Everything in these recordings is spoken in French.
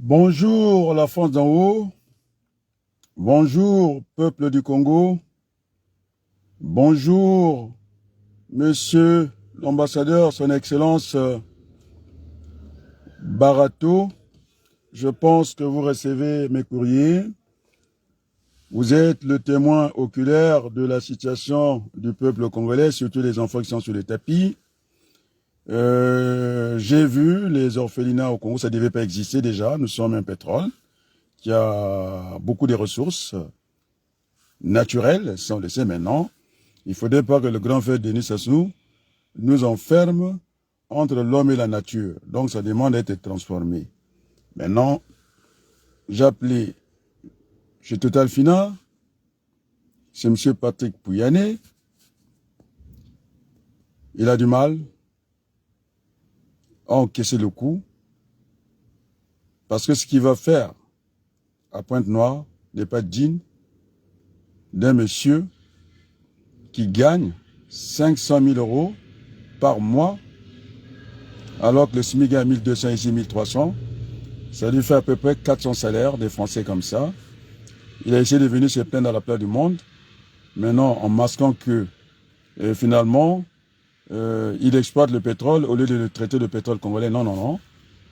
Bonjour la France d'en haut, bonjour peuple du Congo, bonjour monsieur l'ambassadeur, son excellence Barato. Je pense que vous recevez mes courriers. Vous êtes le témoin oculaire de la situation du peuple congolais, surtout les enfants qui sont sur le tapis. J'ai vu les orphelinats au Congo, ça ne devait pas exister déjà. Nous sommes un pétrole qui a beaucoup de ressources naturelles, sans laisser maintenant. Il ne faudrait pas que le grand frère Denis Sassou nous enferme entre l'homme et la nature. Donc ça demande d'être transformé. Maintenant, j'ai appelé chez Total Fina, c'est M. Patrick Pouyanné. Il a du mal à encaisser le coup. Parce que ce qu'il va faire à Pointe-Noire n'est pas digne d'un monsieur qui gagne 500 000 € par mois, alors que le SMIC est à 1200 ici, 1300. Ça lui fait à peu près 400 salaires des Français comme ça. Il a essayé de venir se plaindre à la place du monde. Maintenant, en masquant que finalement, il exploite le pétrole au lieu de le traiter de pétrole congolais. Non, non,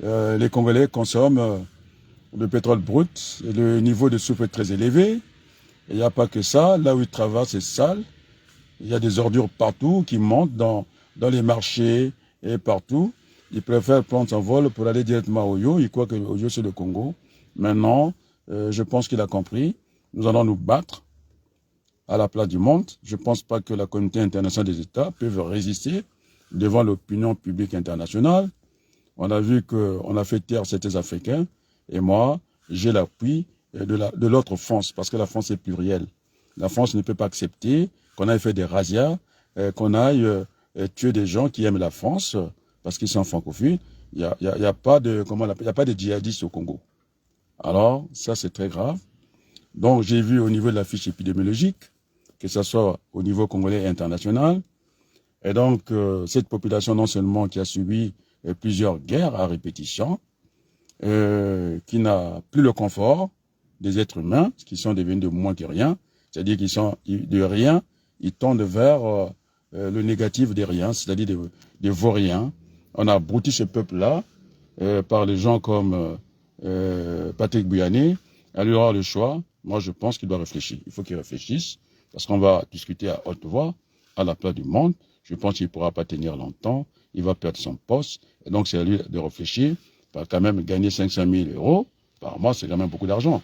non. Les Congolais consomment le pétrole brut. Et le niveau de soufre est très élevé. Il n'y a pas que ça. Là où il travaille, c'est sale. Il y a des ordures partout qui montent dans les marchés et partout. Il préfère prendre son vol pour aller directement à Oyo. Il croit que Oyo, c'est le Congo. Maintenant, je pense qu'il a compris. Nous allons nous battre à la place du monde. Je ne pense pas que la communauté internationale des États peut résister devant l'opinion publique internationale. On a vu qu'on a fait taire certains Africains. Et moi, j'ai l'appui de l'autre France, parce que la France est plurielle. La France ne peut pas accepter qu'on aille faire des razzias, qu'on aille tuer des gens qui aiment la France, parce qu'ils sont francophones. Il y a pas de djihadistes au Congo. Alors, ça c'est très grave. Donc, j'ai vu au niveau de la fiche épidémiologique, que ce soit au niveau congolais et international. Et donc, cette population, non seulement qui a subi plusieurs guerres à répétition, qui n'a plus le confort des êtres humains, qui sont devenus de moins que rien, c'est-à-dire qu'ils sont de rien, ils tendent vers le négatif des riens, c'est-à-dire des vauriens. On a abruti ce peuple-là par les gens comme Patrick Pouyanné. Elle aura le choix. Moi, je pense qu'il doit réfléchir. Il faut qu'il réfléchisse, parce qu'on va discuter à haute voix, à la place du monde. Je pense qu'il ne pourra pas tenir longtemps. Il va perdre son poste. Et donc, c'est à lui de réfléchir. Parce quand même, gagner 500 000 € par mois, c'est quand même beaucoup d'argent.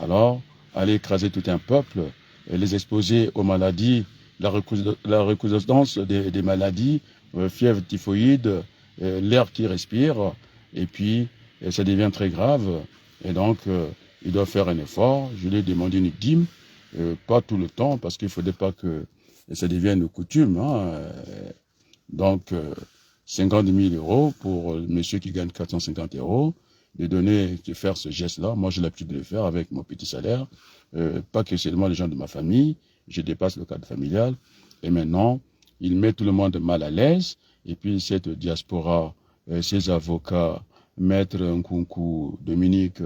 Alors, aller écraser tout un peuple, et les exposer aux maladies, la recrudescence des maladies, fièvre typhoïde, l'air qui respire, et puis ça devient très grave. Et donc, il doit faire un effort. Je lui ai demandé une dîme, pas tout le temps, parce qu'il ne faudrait pas que ça devienne une coutume. Hein. Donc, 50 000 € pour monsieur qui gagne 450 €, de faire ce geste-là. Moi, j'ai l'habitude de le faire avec mon petit salaire. Pas que seulement les gens de ma famille. Je dépasse le cadre familial. Et maintenant, il met tout le monde mal à l'aise. Et puis, cette diaspora, ces avocats, Maître Nkunku, Dominique,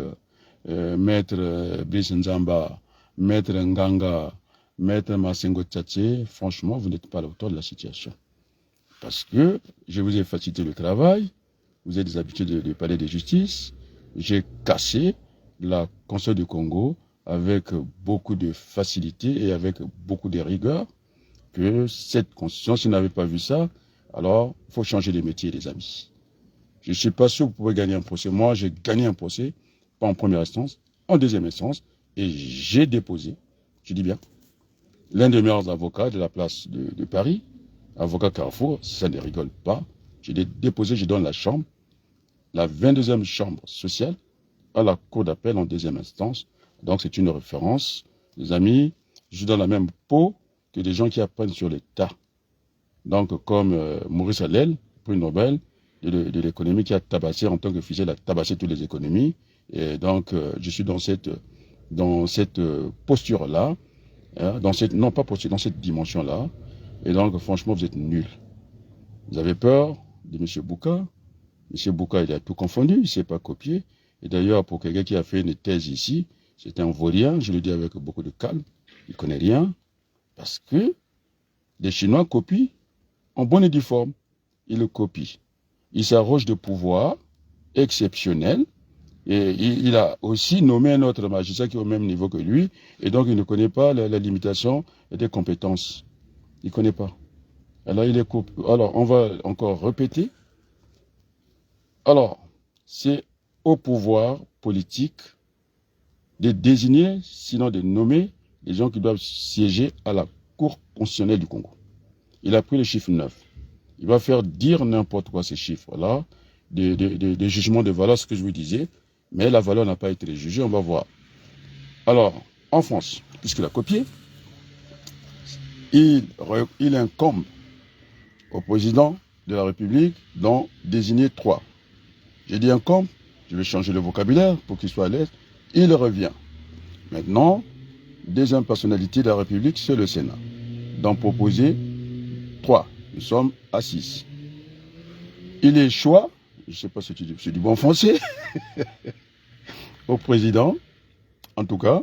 Maître Brice Nzamba, Maître Nganga, Maître Masengo Tchatche, franchement, vous n'êtes pas à la hauteur de la situation. Parce que je vous ai facilité le travail, vous êtes des habitués du palais de justice, j'ai cassé la Constitution du Congo avec beaucoup de facilité et avec beaucoup de rigueur, que cette Constitution, si vous n'avez pas vu ça, alors il faut changer de métier, les amis. Je ne suis pas sûr que vous pouvez gagner un procès. Moi, j'ai gagné un procès, pas en première instance, en deuxième instance, et j'ai déposé, je dis bien, l'un des meilleurs avocats de la place de Paris, avocat Carrefour, ça ne rigole pas. J'ai déposé, je donne la chambre, la 22e chambre sociale, à la cour d'appel en deuxième instance. Donc c'est une référence. Les amis, je suis dans la même peau que des gens qui apprennent sur le tas. Donc comme Maurice Allel, prix Nobel de l'économie, qui a tabassé en tant que officiel, a tabassé toutes les économies. Et donc je suis dans cette posture-là, hein, dans cette dimension-là. Et donc, franchement, vous êtes nuls. Vous avez peur de M. Bouka. M. Bouka, il a tout confondu, il ne s'est pas copié. Et d'ailleurs, pour quelqu'un qui a fait une thèse ici, c'est un vaurien, je le dis avec beaucoup de calme, il ne connaît rien, parce que les Chinois copient en bonne et due forme. Ils le copient. Il s'arroge de pouvoir exceptionnel. Et il a aussi nommé un autre magistrat qui est au même niveau que lui, et donc il ne connaît pas la limitation des compétences. Il ne connaît pas. Alors, il est coupé. Alors, on va encore répéter. Alors, c'est au pouvoir politique de désigner, sinon de nommer, les gens qui doivent siéger à la Cour constitutionnelle du Congo. Il a pris le chiffre 9. Il va faire dire n'importe quoi ces chiffres-là, des jugements de valeur, ce que je vous disais, mais la valeur n'a pas été jugée, on va voir. Alors, en France, puisqu'il a copié, il incombe au président de la République d'en désigner 3. J'ai dit incombe, je vais changer le vocabulaire pour qu'il soit à l'aise. Il revient. Maintenant, deuxième personnalité de la République, c'est le Sénat. D'en proposer 3. Nous sommes à 6. Il échoue, je ne sais pas si c'est du bon français, au président, en tout cas,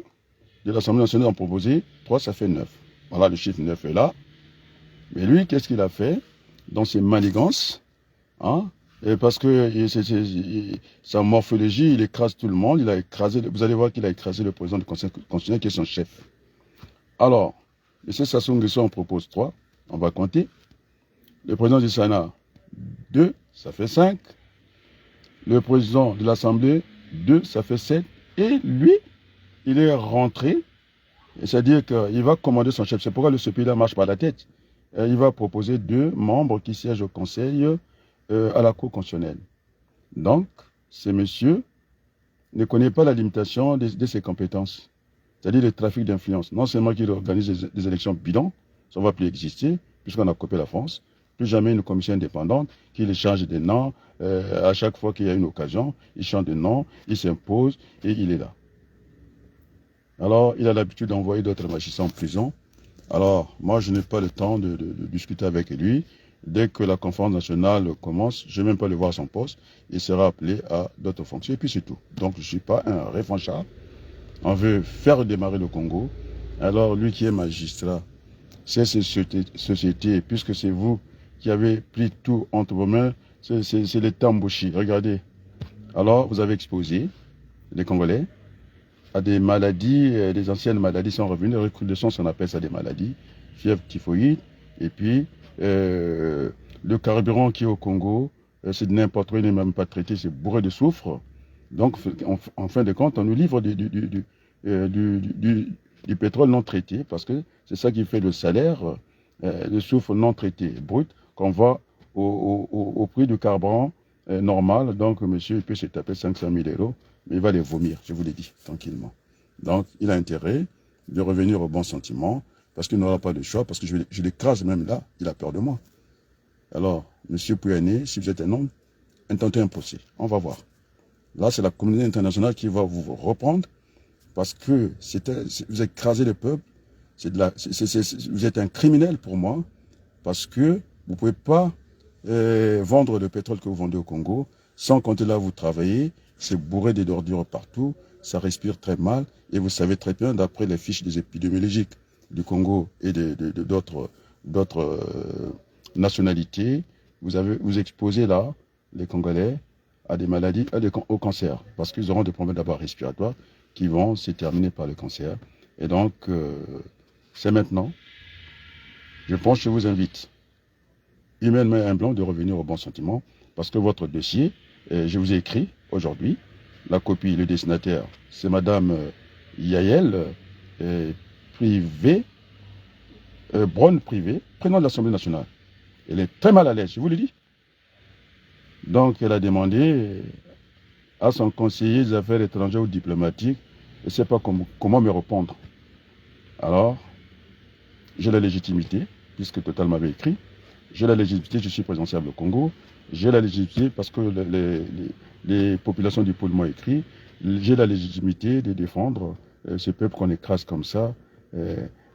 de l'Assemblée nationale d'en proposer 3, ça fait 9. Voilà, le chiffre 9 est là. Mais lui, qu'est-ce qu'il a fait dans ses manigances, hein? Et parce que sa morphologie, il écrase tout le monde. Il a écrasé, vous allez voir qu'il a écrasé le président du Conseil constitutionnel qui est son chef. Alors, M. Sassou Nguesso en propose 3. On va compter. Le président du Sénat, 2, ça fait 5. Le président de l'Assemblée, 2, ça fait 7. Et lui, il est rentré. C'est-à-dire qu'il va commander son chef. C'est pourquoi le CPI-là marche par la tête. Il va proposer 2 membres qui siègent au Conseil à la Cour constitutionnelle. Donc, ce monsieur ne connaît pas la limitation de ses compétences, c'est-à-dire le trafic d'influence. Non seulement qu'il organise des élections bidons, ça ne va plus exister, puisqu'on a copié la France, plus jamais une commission indépendante qui change de nom, à chaque fois qu'il y a une occasion, il change de nom, il s'impose et il est là. Alors, il a l'habitude d'envoyer d'autres magistrats en prison. Alors, moi, je n'ai pas le temps de discuter avec lui. Dès que la conférence nationale commence, je ne vais même pas le voir à son poste. Il sera appelé à d'autres fonctions. Et puis c'est tout. Donc je ne suis pas un réfanchard. On veut faire démarrer le Congo. Alors lui qui est magistrat, c'est cette société, puisque c'est vous qui avez pris tout entre vos mains, c'est les tambouchis. Regardez. Alors vous avez exposé les Congolais à des maladies, des anciennes maladies sont revenues. Recrudescence, on appelle ça des maladies. Fièvre typhoïde. Et puis, le carburant qui est au Congo, c'est n'importe quoi, il n'est même pas traité, c'est bourré de soufre. Donc, en fin de compte, on nous livre du pétrole non traité, parce que c'est ça qui fait le salaire, le soufre non traité, brut, qu'on va au prix du carburant normal. Donc, monsieur, il peut se taper 500 000 euros, mais il va les vomir, je vous l'ai dit, tranquillement. Donc, il a intérêt de revenir au bon sentiment, parce qu'il n'aura pas de choix, parce que je l'écrase même là, il a peur de moi. Alors, monsieur Pouyanné, si vous êtes un homme, intentez un procès. On va voir. Là, c'est la communauté internationale qui va vous reprendre, parce que vous écrasez le peuple, vous êtes un criminel pour moi, parce que vous ne pouvez pas vendre le pétrole que vous vendez au Congo, sans compter là où vous travaillez, c'est bourré d'ordures partout, ça respire très mal, et vous savez très bien, d'après les fiches des épidémiologiques du Congo et d'autres nationalités, vous exposez là, les Congolais, à des maladies, au cancer, parce qu'ils auront des problèmes d'abord respiratoires qui vont se terminer par le cancer. Et donc, c'est maintenant. Je pense que je vous invite, humainement et humblement, de revenir au bon sentiment, parce que votre dossier, je vous ai écrit aujourd'hui, la copie, le destinataire, c'est Madame Yael, Braun Privé, président de l'Assemblée nationale. Elle est très mal à l'aise, je vous le dis. Donc, elle a demandé à son conseiller des affaires étrangères ou diplomatiques, je ne sais pas comment me répondre. Alors, j'ai la légitimité, puisque Total m'avait écrit. J'ai la légitimité, je suis présidentiable au Congo. J'ai la légitimité parce que les populations du pôle m'ont écrit. J'ai la légitimité de défendre ce peuple qu'on écrase comme ça.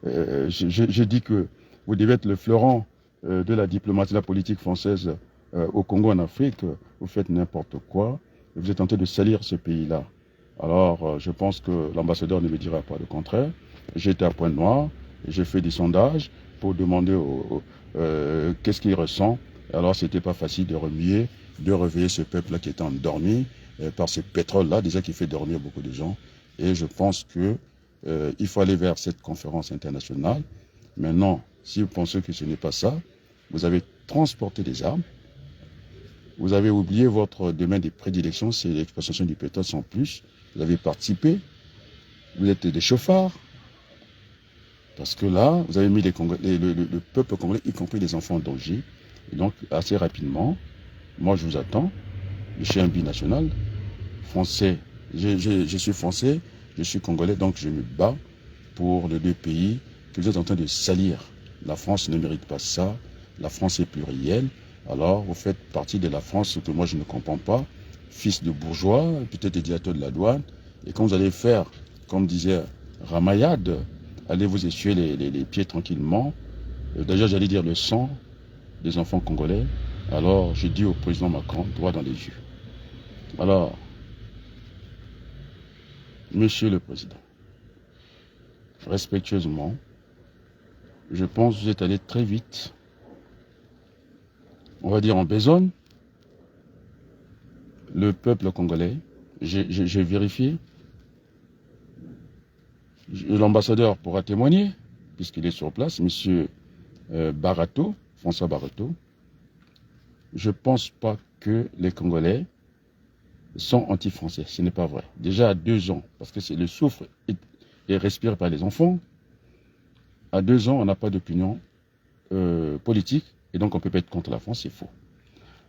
Je dis que vous devez être le fleuron de la diplomatie, de la politique française au Congo, en Afrique. Vous faites n'importe quoi. vous êtes en train de salir ce pays-là. Alors, je pense que l'ambassadeur ne me dira pas le contraire. J'ai été à Pointe-Noire, j'ai fait des sondages pour demander qu'est-ce qu'il ressent. Alors, c'était pas facile de réveiller ce peuple-là qui était endormi par ce pétrole-là, déjà qui fait dormir beaucoup de gens. Et je pense que il faut aller vers cette conférence internationale. Maintenant, si vous pensez que ce n'est pas ça, vous avez transporté des armes, vous avez oublié votre domaine de prédilection, c'est l'exploitation du pétrole sans plus. Vous avez participé, vous êtes des chauffards, parce que là, vous avez mis le peuple congolais, y compris les enfants en danger. Et donc, assez rapidement, moi je vous attends, je suis un binational, français, je suis français, je suis congolais, donc je me bats pour les deux pays que vous êtes en train de salir. La France ne mérite pas ça, la France est plurielle, alors vous faites partie de la France, ce que moi je ne comprends pas, fils de bourgeois, peut-être des directeurs de la douane, et quand vous allez faire, comme disait Ramayad, allez vous essuyer les pieds tranquillement, déjà j'allais dire le sang des enfants congolais, alors je dis au président Macron, droit dans les yeux. Alors, monsieur le président, respectueusement, je pense que vous êtes allé très vite, on va dire en besogne, le peuple congolais, j'ai vérifié, l'ambassadeur pourra témoigner, puisqu'il est sur place, monsieur Barato, François Barato, je ne pense pas que les Congolais sont anti-français, ce n'est pas vrai. Déjà à 2 ans, parce que c'est le souffle et respire par les enfants, à 2 ans, on n'a pas d'opinion politique, et donc on ne peut pas être contre la France, c'est faux.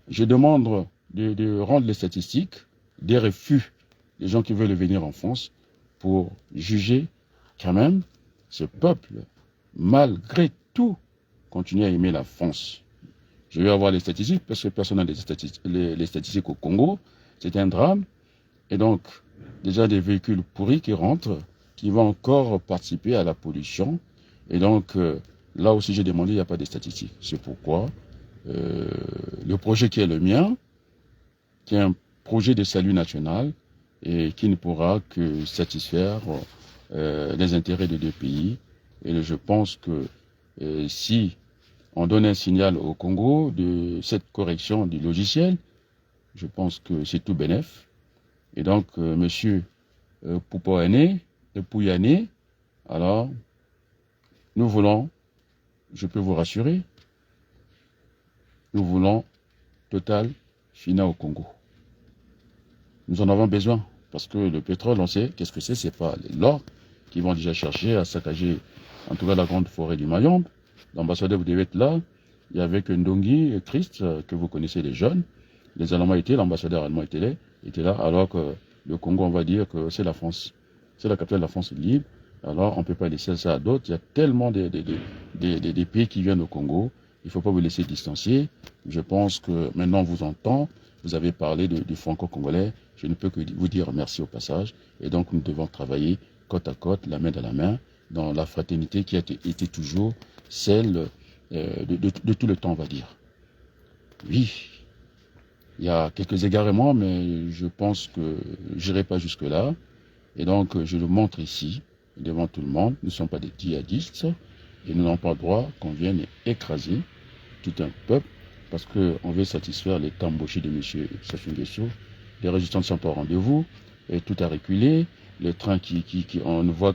Je demande de rendre les statistiques des refus des gens qui veulent venir en France pour juger quand même ce peuple, malgré tout, continue à aimer la France. Je vais avoir les statistiques parce que personne n'a les statistiques au Congo. C'est un drame. Et donc, déjà des véhicules pourris qui rentrent, qui vont encore participer à la pollution. Et donc, là aussi, j'ai demandé, il n'y a pas de statistiques. C'est pourquoi le projet qui est le mien, qui est un projet de salut national, et qui ne pourra que satisfaire les intérêts des deux pays. Et je pense que si on donne un signal au Congo de cette correction du logiciel, je pense que c'est tout bénef. Et donc, monsieur Pouyanné, alors, nous voulons, je peux vous rassurer, nous voulons Total Fina au Congo. Nous en avons besoin, parce que le pétrole, on sait, qu'est-ce que c'est pas l'or qu'ils vont déjà chercher à saccager, en tout cas la grande forêt du Mayombe. L'ambassadeur, vous devez être là. Il y avait Ndongi et Christ, que vous connaissez, les jeunes. Les Allemands étaient, l'ambassadeur allemand était là, alors que le Congo, on va dire que c'est la France. C'est la capitale de la France libre. Alors, on ne peut pas laisser ça à d'autres. Il y a tellement des pays qui viennent au Congo. Il ne faut pas vous laisser distancier. Je pense que maintenant, on vous entend. Vous avez parlé du franco-congolais. Je ne peux que vous dire merci au passage. Et donc, nous devons travailler côte à côte, la main dans la main, dans la fraternité qui a été toujours celle de tout le temps, on va dire. Oui, il y a quelques égarements, mais je pense que je n'irai pas jusque-là. Et donc, je le montre ici, devant tout le monde. Nous ne sommes pas des djihadistes et nous n'avons pas le droit qu'on vienne écraser tout un peuple parce qu'on veut satisfaire les tambouchis de M. Sassou Nguesso. Les résistants ne sont pas au rendez-vous, et tout a reculé. Les trains on ne voit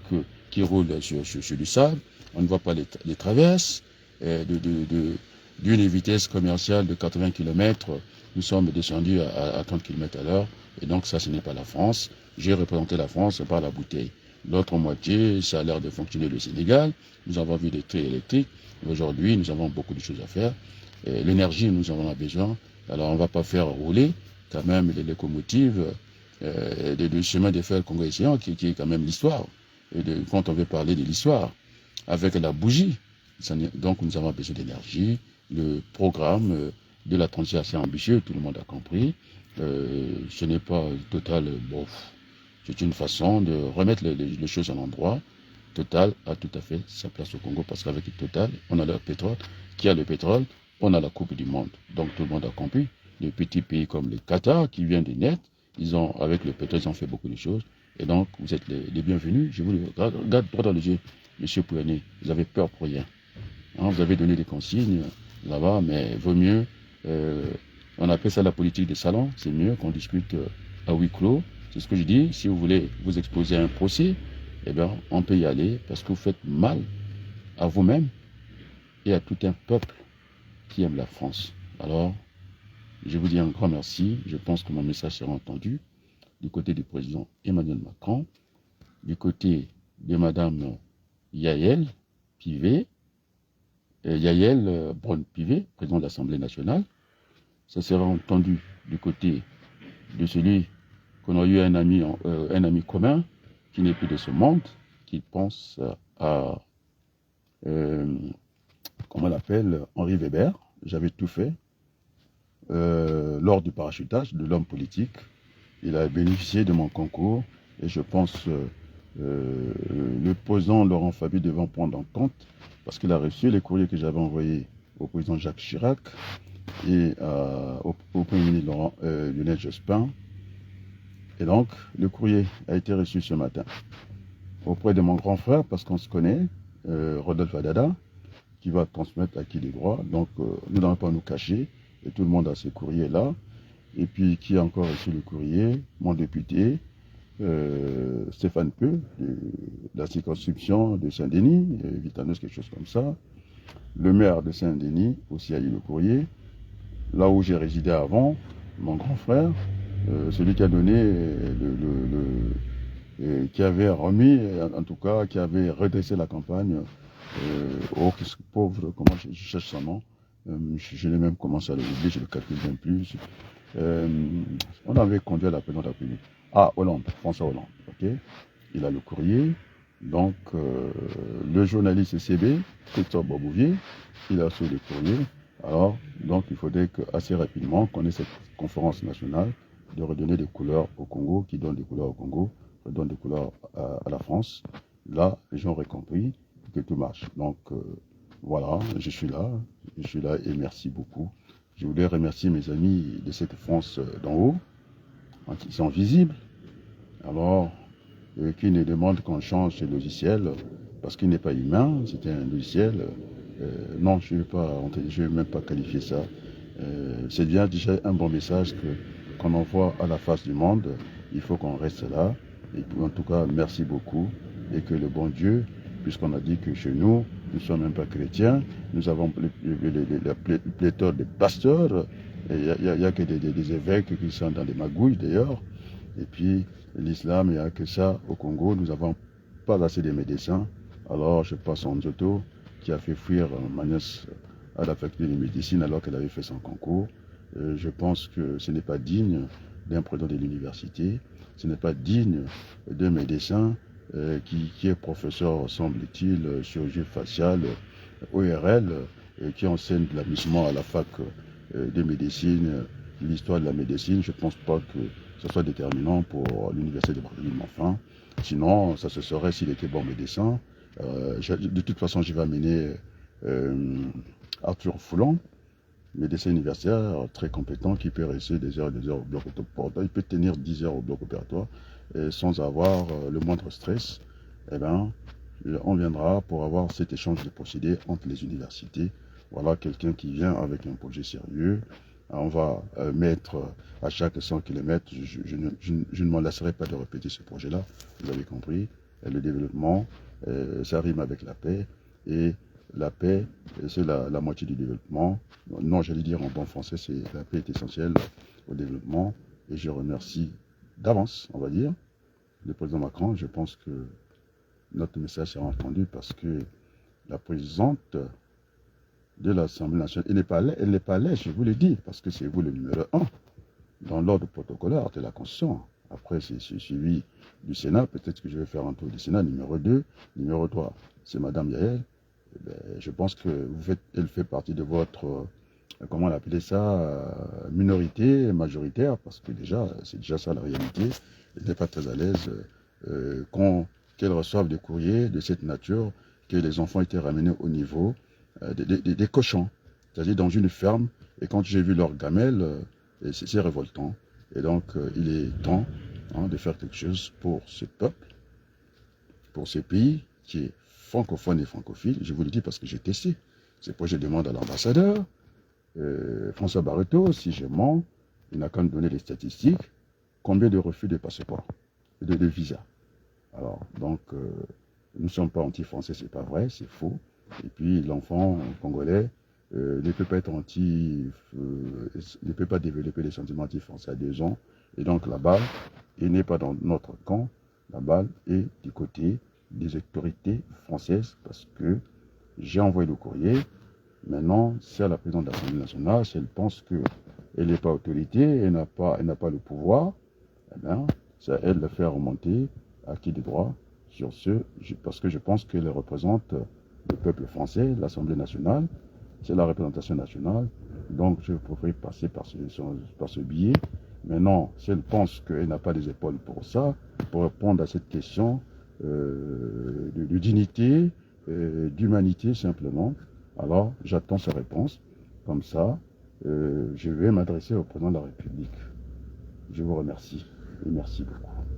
qui roulent sur du sable, on ne voit pas les traverses. D'une vitesse commerciale de 80 km, nous sommes descendus à 30 km à l'heure. Et donc ça, ce n'est pas la France. J'ai représenté la France par la bouteille. L'autre moitié, ça a l'air de fonctionner le Sénégal. Nous avons vu des traits électriques. Aujourd'hui, nous avons beaucoup de choses à faire. L'énergie, nous en avons besoin. Alors, on ne va pas faire rouler quand même les locomotives du chemin de fer congolais qui est quand même l'histoire. Quand on veut parler de l'histoire, avec la bougie. Donc, nous avons besoin d'énergie. Le programme de la transition assez ambitieux, tout le monde a compris. Ce n'est pas Total, bof. C'est une façon de remettre les choses en endroit. Total a tout à fait sa place au Congo parce qu'avec Total, on a le pétrole. Qui a le pétrole, on a la Coupe du Monde. Donc tout le monde a compris. Des petits pays comme le Qatar qui vient de naître, avec le pétrole, ils ont fait beaucoup de choses. Et donc, vous êtes les bienvenus. Je vous regarde droit dans les yeux, monsieur Pouyanné. Vous avez peur pour rien. Hein, vous avez donné des consignes là-bas, mais vaut mieux. On appelle ça la politique des salons. C'est mieux qu'on discute à huis clos. C'est ce que je dis. Si vous voulez vous exposer à un procès, eh bien, on peut y aller parce que vous faites mal à vous-même et à tout un peuple qui aime la France. Alors, je vous dis un grand merci. Je pense que mon message sera entendu du côté du président Emmanuel Macron, du côté de Madame Yael Pivet, Yael Braun-Pivet, président de l'Assemblée nationale. Ça sera entendu du côté de celui qu'on a eu un ami commun qui n'est plus de ce monde, qui pense à, comment on l'appelle, Henri Weber. J'avais tout fait lors du parachutage de l'homme politique. Il a bénéficié de mon concours et je pense le président Laurent Fabius devant prendre en compte parce qu'il a reçu les courriers que j'avais envoyés au président Jacques Chirac et au Premier ministre Lionel Jospin. Et donc, le courrier a été reçu ce matin auprès de mon grand frère, parce qu'on se connaît, Rodolphe Adada, qui va transmettre à qui les droits. Donc, nous n'allons pas nous cacher, et tout le monde a ces courriers-là. Et puis, qui a encore reçu le courrier? Mon député, Stéphane Peu, de la circonscription de Saint-Denis, Vitanos, quelque chose comme ça. Le maire de Saint-Denis aussi a eu le courrier. Là où j'ai résidé avant, mon grand frère, celui qui a donné, qui avait remis, en tout cas, qui avait redressé la campagne au pauvre, comment je cherche son nom, je l'ai même commencé à l'oublier, je ne le calcule même plus. On avait conduit à la présidence de la République. Ah, Hollande, François Hollande, ok. Il a le courrier. Donc, le journaliste CB, Christophe Bobouvier, il a reçu le courrier. Alors, donc, il faudrait assez rapidement qu'on ait cette conférence nationale de redonner des couleurs au Congo, qui donne des couleurs au Congo, redonne des couleurs à la France. Là, les gens auraient compris que tout marche. Donc, voilà, je suis là et merci beaucoup. Je voulais remercier mes amis de cette France d'en haut, qui sont visibles. Alors, qui ne demandent qu'on change ce logiciel, parce qu'il n'est pas humain, c'est un logiciel. Non, je ne vais même pas qualifier ça. C'est bien déjà un bon message qu'on envoie à la face du monde. Il faut qu'on reste là. Et en tout cas, merci beaucoup. Et que le bon Dieu, puisqu'on a dit que chez nous, nous ne sommes même pas chrétiens, nous avons la pléthore de pasteurs. Il n'y a que des évêques qui sont dans des magouilles d'ailleurs. Et puis, l'islam, il n'y a que ça. Au Congo, nous n'avons pas assez de médecins. Alors, je passe en Nzoto, qui a fait fuir Magnès à la faculté de médecine alors qu'elle avait fait son concours. Je pense que ce n'est pas digne d'un président de l'université. Ce n'est pas digne d'un médecin qui est professeur, semble-t-il, chirurgie faciale, ORL, qui enseigne de l'amusement à la fac de médecine, l'histoire de la médecine. Je ne pense pas que ce soit déterminant pour l'université de Barthélemy. Enfin, sinon, ça se saurait s'il était bon médecin. De toute façon, je vais amener Arthur Foulon, médecin universitaire très compétent, qui peut rester des heures et des heures au bloc opératoire. Il peut tenir 10 heures au bloc opératoire sans avoir le moindre stress. Eh bien, on viendra pour avoir cet échange de procédés entre les universités. Voilà quelqu'un qui vient avec un projet sérieux. On va mettre à chaque 100 km, je ne m'en lasserai pas de répéter ce projet-là, vous avez compris. Le développement, ça rime avec la paix, et la paix, c'est la moitié du développement. Non, j'allais dire en bon français, la paix est essentielle au développement, et je remercie d'avance, on va dire, le président Macron. Je pense que notre message sera entendu parce que la présidente de l'Assemblée nationale, elle n'est pas lèche, je vous le dis, parce que c'est vous le numéro 1 dans l'ordre protocolaire de la Constitution. Après, c'est suivi du Sénat. Peut-être que je vais faire un tour du Sénat. Numéro 2, numéro 3, c'est Madame Yael. Je pense qu'elle fait partie de votre, comment on appelait ça, minorité majoritaire, parce que déjà, c'est déjà ça la réalité. Elle n'est pas très à l'aise qu'elle reçoive des courriers de cette nature, que les enfants étaient ramenés au niveau des cochons, c'est-à-dire dans une ferme. Et quand j'ai vu leurs gamelles, c'est révoltant. Et donc, il est temps de faire quelque chose pour ce peuple, pour ce pays qui est francophone et francophile. Je vous le dis parce que j'ai testé. C'est pourquoi je demande à l'ambassadeur, François Barreto, si je mens, il n'a qu'à me donner les statistiques, combien de refus de passeport, de visa. Alors, donc, nous ne sommes pas anti-français, c'est pas vrai, c'est faux. Et puis, l'enfant congolais ne peut pas être ne peut pas développer des sentiments anti-français à 2 ans. Et donc, la balle, il n'est pas dans notre camp, la balle est du côté des autorités françaises parce que j'ai envoyé le courrier. Maintenant, c'est à la présidente de l'Assemblée nationale, si elle pense qu'elle n'est pas autorité, elle n'a pas le pouvoir, eh bien, c'est à elle de faire remonter à qui de droit sur ce, parce que je pense qu'elle représente le peuple français, l'Assemblée nationale, c'est la représentation nationale, donc je pourrais passer par ce biais. Maintenant, si elle pense qu'elle n'a pas les épaules pour ça, pour répondre à cette question de dignité, d'humanité simplement, alors j'attends sa réponse. Comme ça, je vais m'adresser au président de la République. Je vous remercie et merci beaucoup.